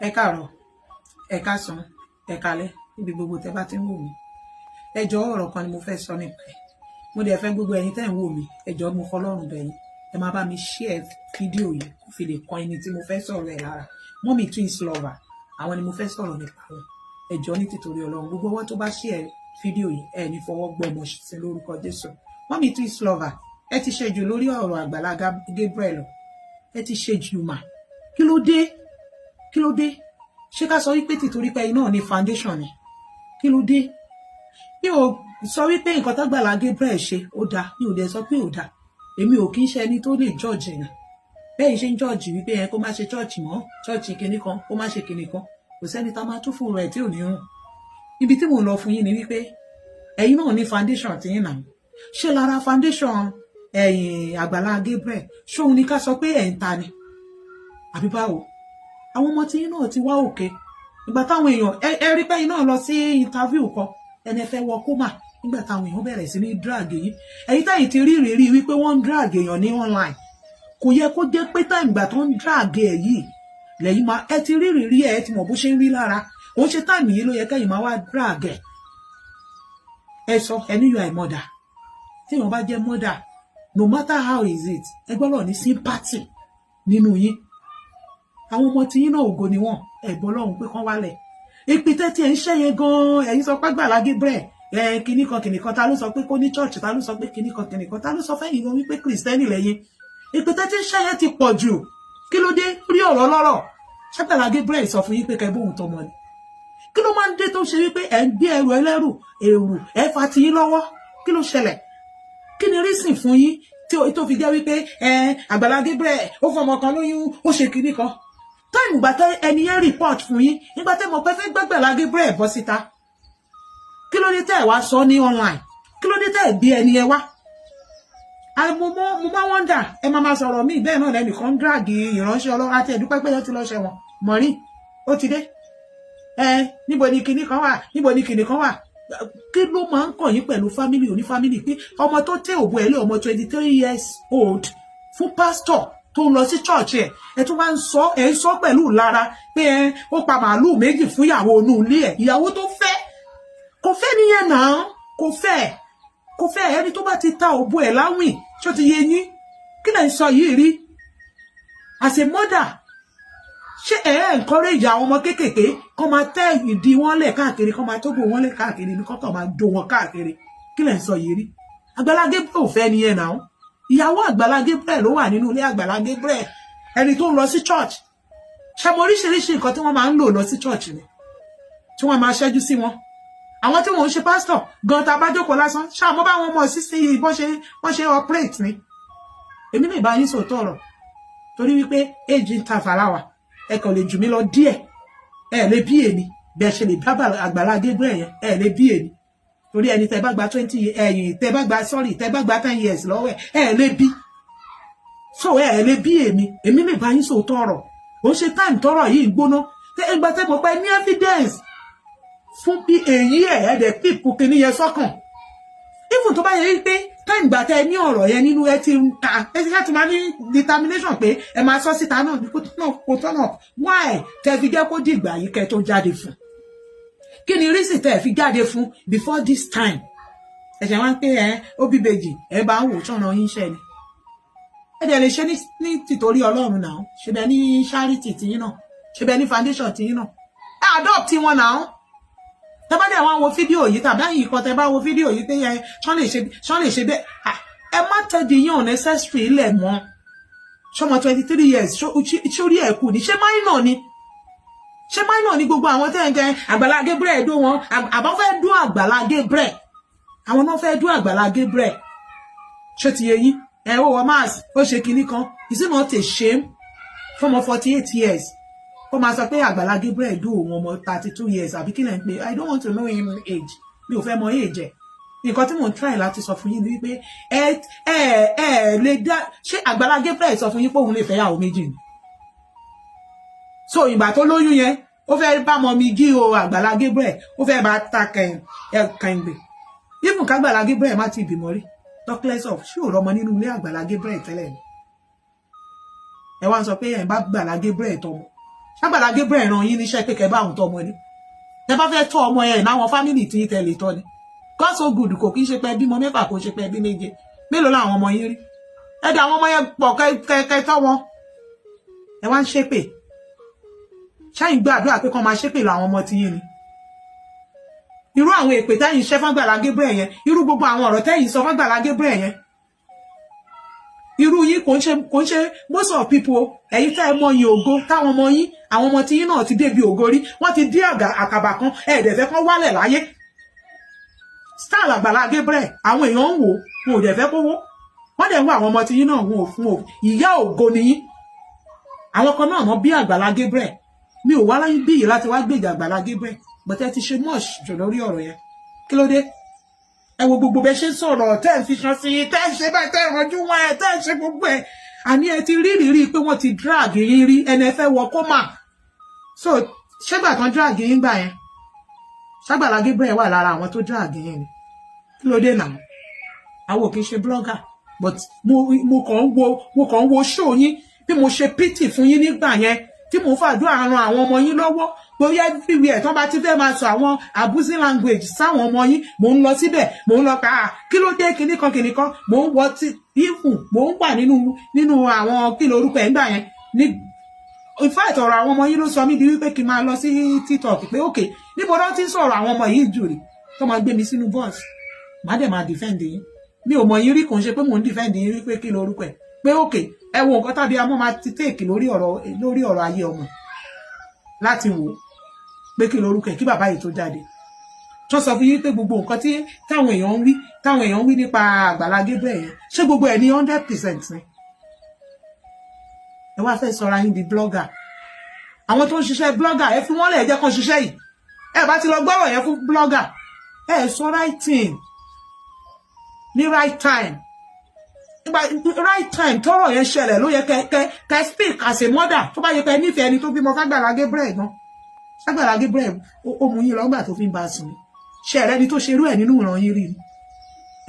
Ẹ káàárọ̀, ẹ káàsán, ẹ káalẹ́, níbi gbogbo tẹ́ bá ti ń wò mí. Ẹ jọ̀ọ́ ọ̀rọ̀ kan ni mo fẹ́ sọ nípa ẹ̀. Mo dẹ̀ fẹ́ gbogbo ẹ̀yin tẹ́ ń wò mí. Ẹ jọ̀ọ́ mo fọlọ́run bẹ̀ yín. Ẹ máa bá mi share fídíò yìí kó fi lè kan ẹni tí mo fẹ́ sọ̀rọ̀ ẹ̀ lára. Mummy twins lover, àwọn ni mo fẹ́ sọ̀rọ̀ nípa wọn. Ẹ jọ̀ọ́ ní tìtorí Ọlọ́run, gbogbo ọwọ́ tó bá share fídíò yìí ẹ ní fọwọ́ gbọmọ sí lórúkọ Jésù. Mummy twins lover, ẹ ti ṣe jù lórí ọ̀rọ̀ Àgbàlá Gabriel. Ẹ ti ṣe jù mà. Kí ló dé? Kí ló dé? Ṣé ká sọ wípé tìtorí pé iná ní foundation ni? Kí ló dé? Mi ò sọ wípé nǹkan t'Àgbàlá Gabriel ṣe ó dáa, mi ò dẹ̀ sọ pé ò dáa. Èmi ò kí ń ṣe ẹni tó lè judge èèyàn. Bẹ́ẹ̀ ṣe ń judge wípé ẹ kó má ṣe church mọ́, church kinní kan, kó má ṣe kinní kan. Kò sẹ́ni tá máa tún fún rẹ̀ tí ò ní rùn. Ibi tí mò ń lọ fún yín ni wípé ẹ̀yin náà ní foundation tí yín náà. Ṣé lára foundation Àgbàlá Gabriel ṣé òun ni ká sọ pé ẹ̀ ń ta ni? Àbí báwo? Àwọn ọmọ tí yín náà ti wá òkè. Ìgbà táwọn èèyàn ẹ rí pé yín náà lọ sí interview kan ẹni fẹ́ wọ kómà nígbà táwọn èèyàn bẹ̀rẹ̀ sí ní drag yín. Ẹ̀yin táyìn ti rí ìrírí wípé wọ́n ń drag èèyàn ní online. Kò yẹ kó jẹ́ pé táyìn ìgbà tó ń drag ẹ̀ yìí lẹ́yìn máa ẹ ti rí ìrírí ẹ ti mọ̀ bó ṣe ń rí lára. Ó ṣe táìmì yìí ló yẹ kẹ́yìn máa wá drag ẹ̀. Ẹ sọ ẹni yọ àìmọ̀dà. Tí èèyàn bá jẹ́ mother, no matter how is it, ẹ gbọ́dọ̀ ní sympathy nínú yín. Àwọn ọmọ tí yín náà ògo ni wọ́n ẹ̀gbọ́n lọ́hùn pé kán wálẹ̀. Ìpìtẹ́ tí ẹ̀ ń ṣẹ́ yẹn gan-an ẹ̀yin sọ pé Àgbàlá Gabriel kinní kan ta ló sọ pé kó ní church, ta ló sọ pé kinní kan ta ló sọ fẹ́yìn gan wípé Kristẹni lẹ́yìn. Ìpìtẹ́ tí ń ṣẹ́ yẹn ti pọ̀ jù. Kí ló dé rí ọ̀rọ̀ lọ́rọ̀? Àgbàlá Gabriel sọ fún yín pé kẹ́ bóun tọmọ ni. Kí ló máa ń dé tó ṣe wípé ẹ̀ ń gbé ẹrù ẹlẹ́rù èrù ẹ̀ fa ti yín lọ́wọ́? Kí ló ṣẹlẹ̀? Kí ni reason fún yín tó fi jẹ́ wípé Àgbàlá Gabriel ó fọmọ kan lóyún ó ṣe kinní kan? Táìmù gbà tẹ́ ẹni yẹn report fún yín nígbà tẹ́ mọ̀ pé fẹ́ gbàgbàlá Gabriel bọ́ síta. Kí ló dé tẹ́ ẹ̀ wá sọ ní online? Kí ló dé tẹ́ ẹ̀ gbé ẹni yẹn wá? Mo máa wonder ẹ máa sọ̀rọ̀ mí bẹ́ẹ̀ náà lẹ́nìkan drag ìránṣẹ́ Ọlọ́run àti ẹ̀dúpẹ́ pé ẹ ti lọ ṣẹ̀wọ̀n mọ̀rí ó ti dé. Níbo ni kinní kan wà? Níbo ni kinní kan wà? Kí ló máa ń kàn yín pẹ̀lú family oní family pé ọmọ tó tẹ òbú ẹ̀ lé ọmọ 23 years old fún pastor tó ń lọ sí church ẹ tún wá ń sọ pẹ̀lú lára pé ó pa màálù méjì fún ìyàwó inú ilé ẹ̀, ìyàwó tó fẹ́ kò fẹ́ nìyẹn náà, kò fẹ́ ẹni tó bá ti ta òbú ẹ̀ láwìn ṣó ti yé yín. Kí lẹ̀ ń sọ yìí rí? As a mother, ṣé encourage àwọn ọmọ kéékèèké kó máa tẹ́ ìdí wọn lẹ̀ káàkiri, kó máa tóbò wọn lẹ̀ káàkiri ní kọ́tọ̀ máa do wọn káàkiri? Kí lẹ̀ ń sọ yìí rí? Àgbàlá Gabriel ò fẹ́ nìyẹn náà. Ìyàwó Àgbàlá Gabriel ló wà nínú ilé Àgbàlá Gabriel, ẹni tó ń lọ sí church. Ṣé mo oríṣiríṣi nǹkan tí wọ́n máa ń lò lọ sí church ni tí wọ́n máa ṣẹ́jú sí wọn. Àwọn tí wọ́n ń ṣe pastor gan ta bá jókòó lásán ṣáà mo bá wọn mọ̀ sí bọ́n ṣe operate ni. Èmi lè bá yín sòótọ́ ọ̀rọ̀ torí wípé age ń ta fàlàwà ẹ kàn lè jù mí lọ díẹ̀, ẹ lè bí èmi bẹ́ẹ̀ ṣe lè bá Àgbàlá Gabriel yẹn ẹ lè bí èmi torí ẹni tẹ́ bá gba 20 tẹ́ bá gba 10 years lọ́wọ́ ẹ lè bí. So ẹ lè bí èmi lè bá yín sòótọ́ ọ̀rọ̀. Ó ṣe time tọ́rọ̀ yìí gbóná ìgbà tẹ́ mọ̀ pé ní evidence fún bí èyí ẹ̀ẹ́dẹ̀ pípù kìíní yẹn sọ́kàn. Even tó bá yẹ wípé time gbà tẹ́ ní ọ̀rọ̀ yẹn nínú ẹ ti ń ta ẹ ti láti máa ní determination pé ẹ máa sọ síta náà ní kò tọ́nà why tẹ́ fi jẹ́ kó dìgbà yìí kẹ́ tó jáde fún. Kí ni reason tẹ́ fi jáde fún before this time? Ẹ̀ṣẹ̀ wá ń pé ó bí bèjì ẹ bá ń wò tọ́nà yín ṣẹ́ ni. Ẹ dẹ̀ lè ṣe ní tìtorí Ọlọ́run náà, ṣe bẹ́ẹ̀ ní charity tiyín náà, ṣe bẹ́ẹ̀ ní foundation tiyín náà. Ẹ adopt wọn náà. Tẹ́ bá dẹ̀ wá wo fídíò yìí tàbí ẹ̀yin kan tẹ́ bá wo fídíò yìí pé ṣán lè ṣe bẹ́ẹ̀. Ẹ má tẹ́dí yín unnecessary ilẹ̀ mọ́. Ṣọmọ 23 years ṣórí ẹ̀ kù ni, ṣé minor ni? Ṣé minor ni gbogbo àwọn tẹ́ ń jẹ Àgbàlá Gabriel dó wọn? Àbá fẹ́ dún Àgbàlá Gabriel. Àwọn náà fẹ́ dún Àgbàlá Gabriel. Ṣé ti yé yín? Ó wọ mass ó ṣe kinní kan. Is it not a shame fọmọ 48 years ó máa sọ pé Àgbàlá Gabriel dó òun ọmọ 32 years àbí kí lẹ̀ ń pè? I don't want to know him age. Mi ò fẹ́ mọ age ẹ̀. Nǹkan tí mò ń try láti sọ fún yín ni wípé lè dá ṣé Àgbàlá Gabriel sọ fún yín pé òun lè fẹ́ yàwó méjì ni? So ìgbà tó lóyún yẹn ó fẹ́ bá mọ mi gí o Àgbàlá Gabriel ó fẹ́ bá ta kẹ̀ǹgbè. Even k'Àgbàlá Gabriel má ti bímọ rí. Talk less of ṣé ò rọmọ nínú ilé Àgbàlá Gabriel tẹ́lẹ̀ ni? Ẹ wá ń sọ pé ẹ̀ ń bá Àgbàlá Gabriel tọmọ. Àgbàlá Gabriel ràn yín níṣẹ́ pé kẹ́ bá òun tọ́ ọmọ ni tẹ́ bá fẹ́ tọ́ ọmọ ẹ̀ náwọn fámìlì tí tẹ̀lé tọ́ ni God so good kò kí ń ṣe pé bímọ mẹ́fà kò ṣe pé bí méje mélòó làwọn ọmọ yín rí ẹ̀dá àwọn ọmọ yẹn pọ̀ kẹ́ tọ́ wọn ẹ wá ń ṣépè ṣáyìn gbàdúrà pé kán máa ṣépè lọ àwọn ọmọ tí yín ni irú àwọn èpè tẹ́yìn ṣẹ́ f'Àgbàlá Gabriel yẹn irú gbogbo àwọn ọ̀rọ̀ tẹ́yìn sọ f'Àgbàlá Gabriel yẹn irú yín kò ń ṣe most of people ẹ̀yin tẹ́ ẹ mọ yín ògo táwọn ọmọ yín àwọn ọmọ tí yín náà ti débi ògo rí wọ́n ti dé àkàbà kan ẹ̀ẹ́dẹ̀fẹ́ kan wálẹ̀ láyé style Àgbàlá Gabriel àwọn èèyàn ń wò wọn ò dẹ̀ fẹ́ kówó wọ́n dẹ̀ ń wọ àwọn ọmọ tí yín náà wọn ò fún ìyá ògo ni yín àwọn kan náà bí Àgbàlá Gabriel mi ò wá láyé bí yìí láti wá gbèjà Àgbàlá Gabriel but ẹ ti ṣe much jù lórí ọ̀rọ̀ yẹn kí ló dé ẹ wo gbogbo bẹ ṣe ń sọ̀rọ̀ tẹ́ ẹ fi ṣan sí tẹ́ ẹ ṣe báyìí tẹ́ ẹ rànjú wọn ẹ tẹ́ ẹ ṣe gbogbo ẹ àní ẹ ti rí pé wọ́n ti drag yín rí ẹni ẹ fẹ́ wọ kọ́mà so ṣégbà tán drag yín gbà yẹn ṣ'Àgbàlá Gabriel wà lára àwọn tó drag yín ni kí ló dé náà àwọn ò kì í ṣe blogger but mo kàn ń wo show yín bí mo ṣe pity fún yín nígbà yẹn tí mo fàdúrà ran àwọn ọmọ yín lọ́wọ́ bóyá everywhere tán bá ti fẹ́ máa sọ àwọn abusing language sáwọn ọmọ yín mò ń lọ síbẹ̀ mò ń lọ ká kí ló dé kìnnìkan mò ń wọ tí ìfún mò ń wà nínú àwọn kí lorúkọ ẹ̀ ń gbà yẹn ní in fact ọ̀rọ̀ àwọn ọmọ yín ló sọ mí di wípé kí n máa lọ sí TikTok pé okay níbo ló ti ń sọ̀rọ̀ àwọn ọmọ yìí jù rí tó máa gbé mi sínú bus má dẹ̀ máa defend yín mi ò mọ̀ yín rí kò ń ṣe pé mò ń defend yín rí pé kí lorúkọ ẹ̀ pé okay ẹ wo nǹkan tàbí amọ́ máa ti take lórí ọ̀rọ̀ ayé ọmọ láti wò pé kí lorúkọ ẹ̀ kí bàbá yìí tó jáde tó sọ fún yín pé gbogbo nǹkan tí táwọn èèyàn ń wí nípa Àgbàlá Gabriel yẹn ṣé gbogbo ẹ̀ ní 100% ni ẹ wá fẹ́ sọra yín di blogger àwọn tó ń ṣiṣẹ́ blogger ẹ fi wọ́n lẹ̀ jẹ́ kán ṣiṣẹ́ yìí ẹ bá ti lọ gbọ́rọ̀ yẹn fún blogger ẹ sọ right thing ní right time right time tọ́rọ̀ yẹn ṣẹlẹ̀ ló yẹ kẹ́ speak as a mother tó bá yẹ kẹ́ nífẹ̀ẹ́ ẹni tó bímọ f'Àgbàlá Gabriel gan Àgbàlá Gabriel ó mú yín lọ́gbà tó fi ń bá a sùn ṣe ẹ̀rẹ́ ni tó ṣerú ẹ̀ nínú ìran yín rí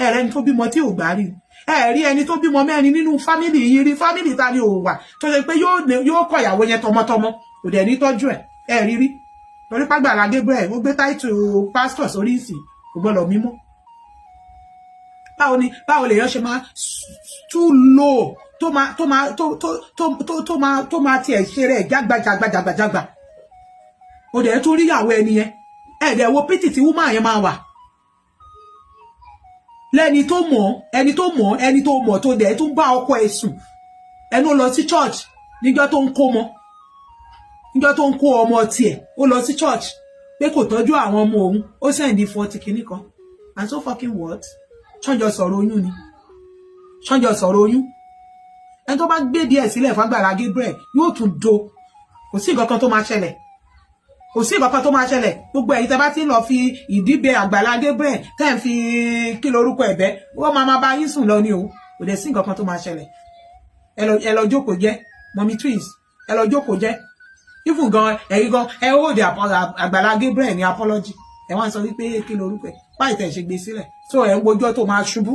ẹ̀rẹ́ ni tó bímọ tí ò gbá rí ẹ̀rí ẹni tó bímọ mẹ́rin nínú fámìlì yín rí fámìlì ta ni ò wà tó ṣe pé yóò kọ ìyàwó yẹn tọmọtọmọ kò dẹ̀ ní tọ́jú ẹ̀ rí torí p'Àgbàlá Gabriel ó gbé táìtù pásítọ̀ sórí ìsìn kò gbọ́dọ̀ mímọ́ báwo lèèyàn ṣe máa too low tó máa tiẹ̀ ṣe rẹ̀ jágbàjàgbàjàgbà ó dẹ̀ tó rí ìyàwó ẹni yẹn ẹ̀dẹ̀ wo pítì tí wúmà yẹn máa wà lẹ́ni tó mọ̀ tó dẹ̀ tó bá ọkọ ẹ̀ sùn ẹnu lọ sí church níjọ́ tó ń kó ọmọ tiẹ̀ ó lọ sí church pé kò tọ́jú àwọn ọmọ òun ó sẹ́ndí 40 kìíní kan and so fucking what ṣọ́njọ́ sọ̀rọ̀ oyún ni ṣọ́njọ́ sọ̀rọ̀ oyún ẹni tó bá gbé díẹ̀ sílẹ̀ f'Àgbàlá Gabriel yóò tún do kò sí nǹkan kan tó máa ṣẹlẹ̀ gbogbo ẹ̀yin tẹ́ bá ti lọ fi ìdíbẹ Àgbàlá Gabriel tẹ́ ń fi kí lorúkọ ẹ̀bẹ̀ wọ́n máa bá yín sùn lọ ní o kò dẹ̀ sí nǹkan kan tó máa ṣẹlẹ̀ ẹ lọ jókòó jẹ́ mommy twins ẹ lọ jókòó jẹ́ even gan ẹ̀yin gan ẹ ó de Àgbàlá Gabriel ní apology ẹ wá ń sọ wípé kí lorúkọ ẹ̀ báyìí tẹ̀ ṣe gbé sílẹ̀ so ẹ̀ ń gbójọ́ tó máa ṣubú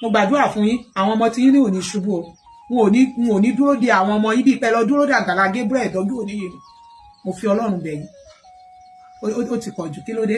mo gbàdúrà fún yín àwọn ọmọ tí yín ní ò ní ṣubú o n ò ní dúró de àwọn ọmọ yín bí pẹ́ lọ dúró de Àgbàlá Gabriel ìtọ́jú òní yìí mo fi Ọlọ́run bẹ̀ yín ó ti pọ̀ jù kí ló dé.